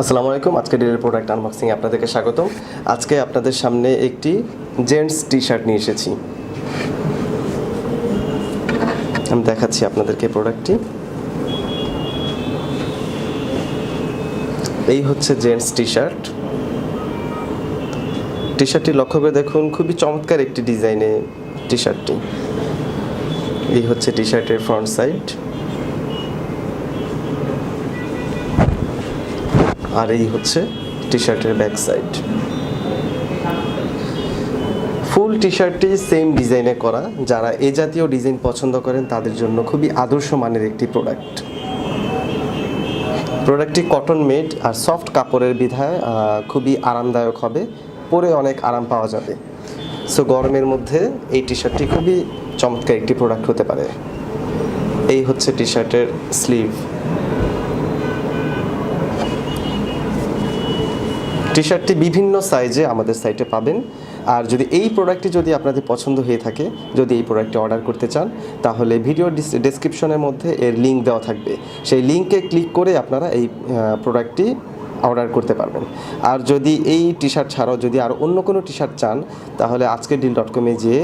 আসসালামু আলাইকুম। আজকের প্রোডাক্ট আনবক্সিংয়ে আপনাদেরকে স্বাগতম। আজকে আপনাদের সামনে একটি জেন্টস টি শার্ট নিয়ে এসেছি। আমি দেখাচ্ছি আপনাদেরকে প্রোডাক্টটি। এই হচ্ছে জেন্টস টি শার্ট। টি শার্টটি লক্ষ্য করে দেখুন, খুবই চমৎকার একটি ডিজাইনে টি শার্টটি। এই হচ্ছে টি শার্টের ফ্রন্ট সাইড, আর এই হচ্ছে টি শার্টের ব্যাক সাইড। ফুল টি শার্টটি সেম ডিজাইনে করা। যারা এ জাতীয় ডিজাইন পছন্দ করেন তাদের জন্য খুবই আদর্শ মানের একটি প্রোডাক্টটি কটন মেড আর সফট কাপড়ের বিধায় খুবই আরামদায়ক হবে, পরে অনেক আরাম পাওয়া যাবে। সো গরমের মধ্যে এই টি শার্টটি খুবই চমৎকার একটি প্রোডাক্ট হতে পারে। এই হচ্ছে টি শার্টের স্লিভ। টি শার্টটি বিভিন্ন সাইজে আমাদের সাইটে পাবেন। আর যদি এই প্রোডাক্টটি যদি আপনাদের পছন্দ হয়ে থাকে, যদি এই প্রোডাক্টটি অর্ডার করতে চান, তাহলে ভিডিওর ডেসক্রিপশনের মধ্যে এর লিঙ্ক দেওয়া থাকবে। সেই লিঙ্কে ক্লিক করে আপনারা এই প্রোডাক্টটি অর্ডার করতে পারবেন। আর যদি এই টি শার্ট ছাড়াও যদি আর অন্য কোনো টি শার্ট চান, তাহলে ajkerdeal.com-এ যেয়ে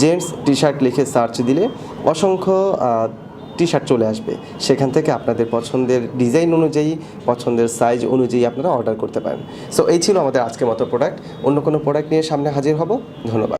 জেন্টস টি শার্ট লিখে সার্চ দিলে অসংখ্য টি শার্ট চলে আসবে। সেখান থেকে আপনাদের পছন্দের ডিজাইন অনুযায়ী, পছন্দের সাইজ অনুযায়ী আপনারা অর্ডার করতে পারেন। সো এই ছিল আমাদের আজকের মতো প্রোডাক্ট। অন্য কোনো প্রোডাক্ট নিয়ে সামনে হাজির হব। ধন্যবাদ।